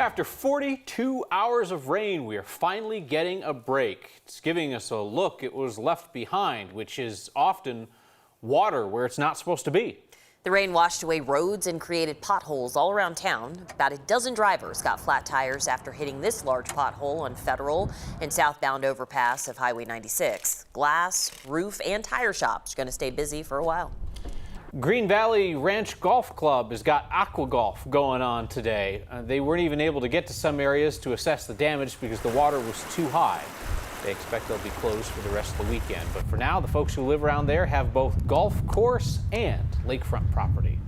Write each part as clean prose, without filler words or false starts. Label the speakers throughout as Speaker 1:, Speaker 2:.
Speaker 1: After 42 hours of rain, we are finally getting a break. It's giving us a look at what was left behind, which is often water where it's not supposed to be.
Speaker 2: The rain washed away roads and created potholes all around town. About a dozen drivers got flat tires after hitting this large pothole on Federal and southbound overpass of Highway 96. Glass, roof, and tire shops are going to stay busy for a while.
Speaker 1: Green Valley Ranch Golf Club has got aqua golf going on today. They weren't even able to get to some areas to assess the damage because the water was too high. They expect they'll be closed for the rest of the weekend. But for now, the folks who live around there have both golf course and lakefront property.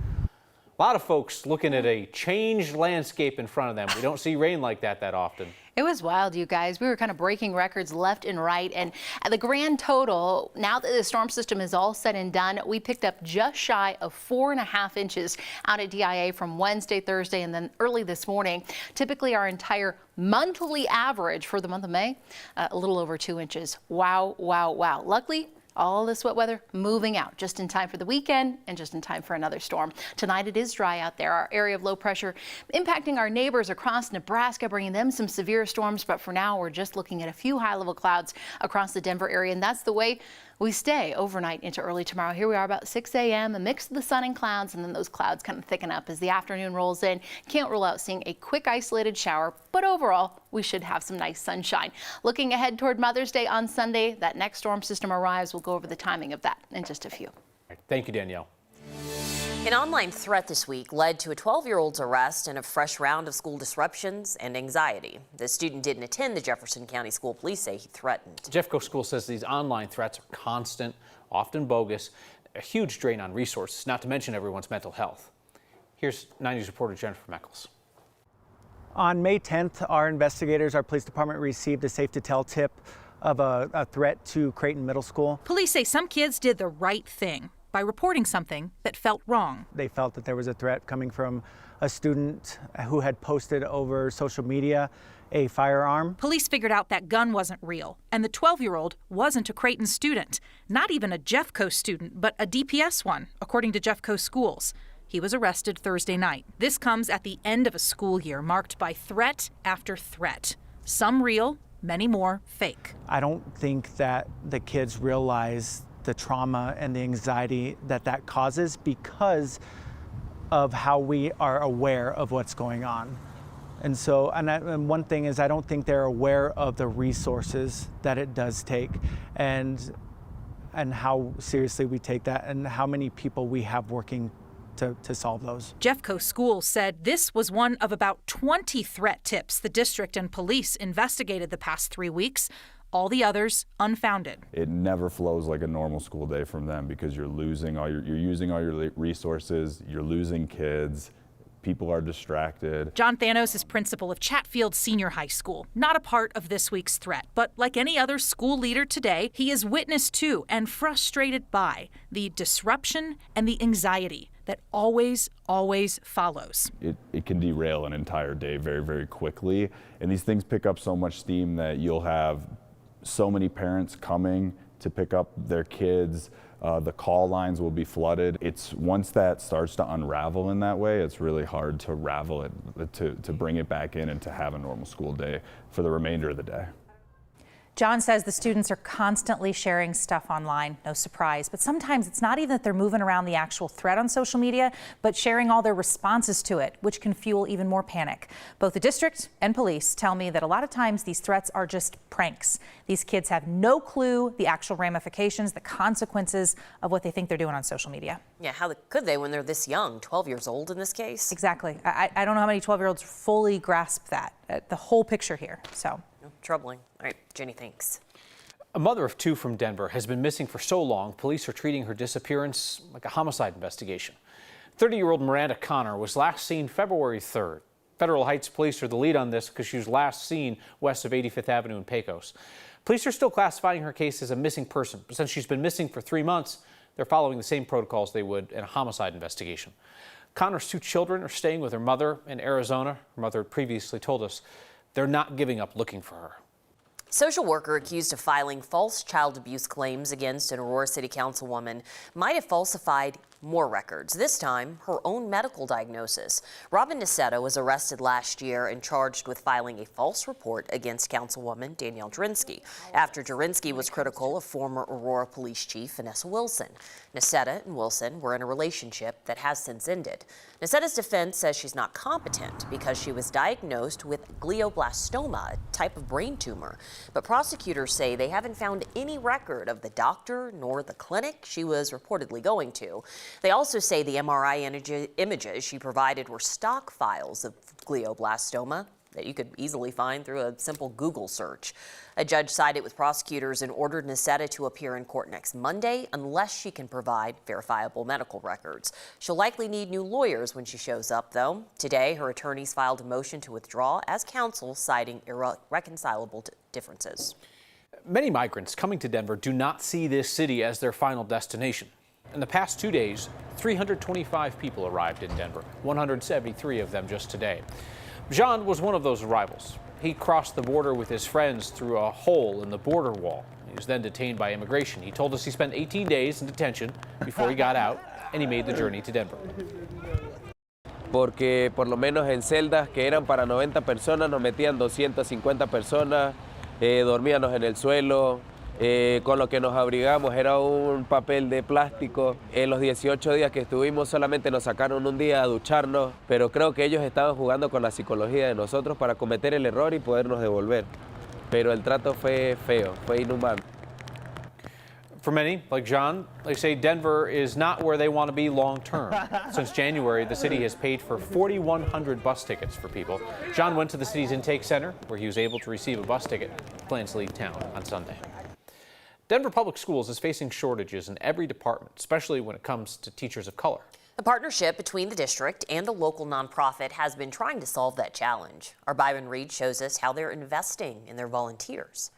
Speaker 1: A lot of folks looking at a changed landscape in front of them. We don't see rain like that often.
Speaker 3: It was wild, you guys. We were kind of breaking records left and right. And at the grand total, now that the storm system is all said and done, we picked up just shy of 4.5 inches out at DIA from Wednesday, Thursday, and then early this morning. Typically, our entire monthly average for the month of May, a little over 2 inches. Wow, wow, wow. Luckily, all this wet weather moving out just in time for the weekend and just in time for another storm. Tonight it is dry out there. Our area of low pressure impacting our neighbors across Nebraska, bringing them some severe storms. But for now, we're just looking at a few high level clouds across the Denver area. And that's the way we stay overnight into early tomorrow. Here we are about 6 a.m., a mix of the sun and clouds, and then those clouds kind of thicken up as the afternoon rolls in. Can't rule out seeing a quick isolated shower, but overall, we should have some nice sunshine. Looking ahead toward Mother's Day on Sunday, that next storm system arrives. We'll go over the timing of that in just a few.
Speaker 1: Thank you, Danielle.
Speaker 2: An online threat this week led to a 12-year-old's arrest and a fresh round of school disruptions and anxiety. The student didn't attend the Jefferson County School. Police say he threatened.
Speaker 1: JeffCo School says these online threats are constant, often bogus, a huge drain on resources, not to mention everyone's mental health. Here's 9 News reporter Jennifer Meckles.
Speaker 4: On May 10th, our investigators, our police department received a safe to tell tip of a threat to Creighton Middle School.
Speaker 5: Police say some kids did the right thing by reporting something that felt wrong.
Speaker 4: They felt that there was a threat coming from a student who had posted over social media a firearm.
Speaker 5: Police figured out that gun wasn't real, and the 12-year-old wasn't a Creighton student, not even a JeffCo student, but a DPS one, according to JeffCo Schools. He was arrested Thursday night. This comes at the end of a school year marked by threat after threat. Some real, many more fake.
Speaker 4: I don't think that the kids realize the trauma and the anxiety that causes because of how we are aware of what's going on. And so, and one thing is I don't think they're aware of the resources that it does take and how seriously we take that and how many people we have working to solve those.
Speaker 5: JeffCo Schools said this was one of about 20 threat tips the district and police investigated the past 3 weeks. All the others unfounded.
Speaker 6: It never flows like a normal school day from them because you're using all your resources, you're losing kids, people are distracted.
Speaker 5: John Thanos is principal of Chatfield Senior High School, not a part of this week's threat. But like any other school leader today, he is witness to and frustrated by the disruption and the anxiety that always follows.
Speaker 6: It can derail an entire day very, very quickly. And these things pick up so much steam that you'll have so many parents coming to pick up their kids. The call lines will be flooded. It's once that starts to unravel in that way, it's really hard to ravel it, to bring it back in and to have a normal school day for the remainder of the day.
Speaker 7: John says the students are constantly sharing stuff online, no surprise, but sometimes it's not even that they're moving around the actual threat on social media, but sharing all their responses to it, which can fuel even more panic. Both the district and police tell me that a lot of times these threats are just pranks. These kids have no clue the actual ramifications, the consequences of what they think they're doing on social media.
Speaker 2: Yeah, how could they when they're this young, 12 years old in this case?
Speaker 7: Exactly. I don't know how many 12-year-olds fully grasp that, the whole picture here, so.
Speaker 2: Troubling. All right, Jenny, thanks.
Speaker 1: A mother of 2 from Denver has been missing for so long, police are treating her disappearance like a homicide investigation. 30-year-old Miranda Connor was last seen February 3rd. Federal Heights police are the lead on this because she was last seen west of 85th Avenue in Pecos. Police are still classifying her case as a missing person, but since she's been missing for 3 months, they're following the same protocols they would in a homicide investigation. Connor's 2 children are staying with her mother in Arizona. Her mother had previously told us they're not giving up looking for her.
Speaker 2: Social worker accused of filing false child abuse claims against an Aurora City Councilwoman might have falsified more records, this time her own medical diagnosis. Robin Niceta was arrested last year and charged with filing a false report against Councilwoman Danielle Drinsky after Drinsky was critical of former Aurora Police Chief Vanessa Wilson. Niceta and Wilson were in a relationship that has since ended. Niceta's defense says she's not competent because she was diagnosed with glioblastoma, a type of brain tumor. But prosecutors say they haven't found any record of the doctor nor the clinic she was reportedly going to. They also say the MRI images she provided were stock files of glioblastoma that you could easily find through a simple Google search. A judge sided with prosecutors and ordered Niceta to appear in court next Monday unless she can provide verifiable medical records. She'll likely need new lawyers when she shows up, though. Today, her attorneys filed a motion to withdraw as counsel, citing irreconcilable differences.
Speaker 1: Many migrants coming to Denver do not see this city as their final destination. In the past 2 days, 325 people arrived in Denver, 173 of them just today. Jean was one of those arrivals. He crossed the border with his friends through a hole in the border wall. He was then detained by immigration. He told us he spent 18 days in detention before he got out, and he made the journey to Denver.
Speaker 8: Porque por lo menos en celdas que eran para 90 personas nos metían 250 personas, dormíamos en el suelo, con lo que nos abrigamos era un papel de plástico. En los 18 días que estuvimos solamente nos sacaron un día a ducharnos, pero creo que ellos estaban jugando con la psicología de nosotros para cometer el error y podernos devolver. Pero el trato fue feo, fue inhumano.
Speaker 1: For many, like John, they say Denver is not where they want to be long term. Since January, the city has paid for 4,100 bus tickets for people. John went to the city's intake center, where he was able to receive a bus ticket. Plans to leave town on Sunday. Denver Public Schools is facing shortages in every department, especially when it comes to teachers of color.
Speaker 2: A partnership between the district and a local nonprofit has been trying to solve that challenge. Our Byron Reed shows us how they're investing in their volunteers.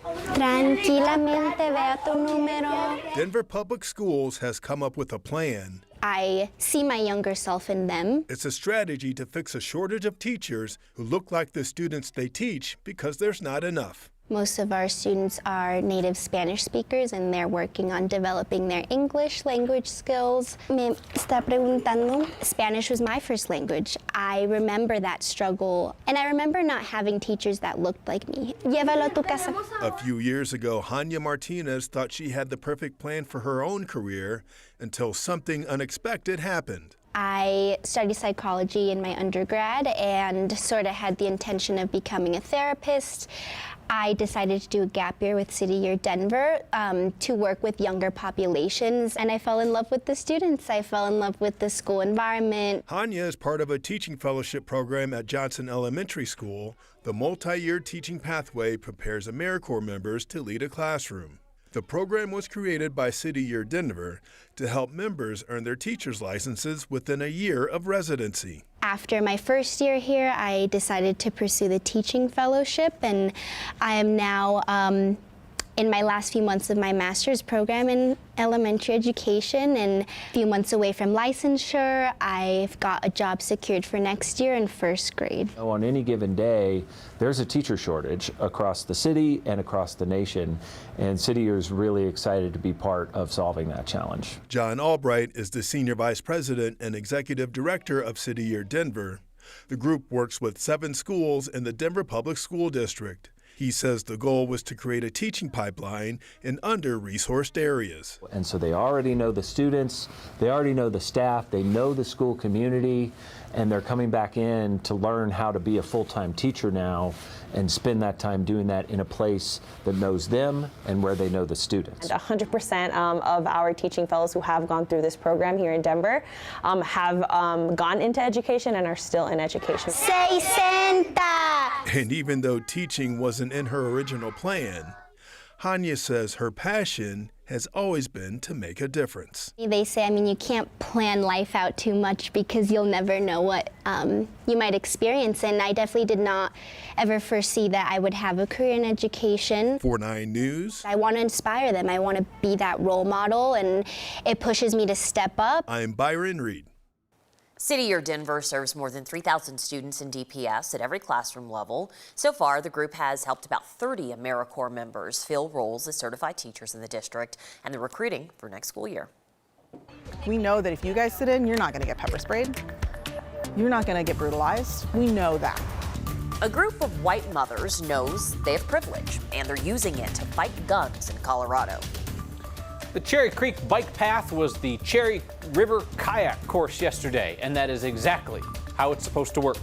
Speaker 9: Tranquilamente vea tu número.
Speaker 10: Denver Public Schools has come up with a plan.
Speaker 9: I see my younger self in them.
Speaker 10: It's a strategy to fix a shortage of teachers who look like the students they teach because there's not enough.
Speaker 9: Most of our students are native Spanish speakers and they're working on developing their English language skills. Me está preguntando. Spanish was my first language. I remember that struggle, and I remember not having teachers that looked like me. Llévalo a tu casa.
Speaker 10: A few years ago, Hania Martinez thought she had the perfect plan for her own career until something unexpected happened.
Speaker 9: I studied psychology in my undergrad and sort of had the intention of becoming a therapist. I decided to do a gap year with City Year Denver to work with younger populations, and I fell in love with the students. I fell in love with the school environment.
Speaker 10: Hania is part of a teaching fellowship program at Johnson Elementary School. The multi-year teaching pathway prepares AmeriCorps members to lead a classroom. The program was created by City Year Denver to help members earn their teacher's licenses within a year of residency.
Speaker 9: After my first year here, I decided to pursue the teaching fellowship, and I am now in my last few months of my master's program in elementary education and a few months away from licensure. I've got a job secured for next year in first grade.
Speaker 11: On any given day, there's a teacher shortage across the city and across the nation, and City Year is really excited to be part of solving that challenge.
Speaker 10: John Albright is the Senior Vice President and Executive Director of City Year Denver. The group works with 7 schools in the Denver Public School District. He says the goal was to create a teaching pipeline in under-resourced areas.
Speaker 11: And so they already know the students, they already know the staff, they know the school community, and they're coming back in to learn how to be a full-time teacher now and spend that time doing that in a place that knows them and where they know the students.
Speaker 12: 100% of our teaching fellows who have gone through this program here in Denver have gone into education and are still in education.
Speaker 9: 60!
Speaker 10: And even though teaching wasn't in her original plan, Hania says her passion has always been to make a difference.
Speaker 9: They say, you can't plan life out too much because you'll never know what you might experience, and I definitely did not ever foresee that I would have a career in education.
Speaker 10: For 9 News,
Speaker 9: I want to inspire them. I want to be that role model, and it pushes me to step up.
Speaker 10: I'm Byron Reed.
Speaker 2: City Year Denver serves more than 3,000 students in DPS at every classroom level. So far, the group has helped about 30 AmeriCorps members fill roles as certified teachers in the district, and they're recruiting for next school year.
Speaker 13: We know that if you guys sit in, you're not going to get pepper sprayed. You're not going to get brutalized. We know that.
Speaker 2: A group of white mothers knows they have privilege, and they're using it to fight guns in Colorado.
Speaker 1: The Cherry Creek bike path was the Cherry River kayak course yesterday, and that is exactly how it's supposed to work.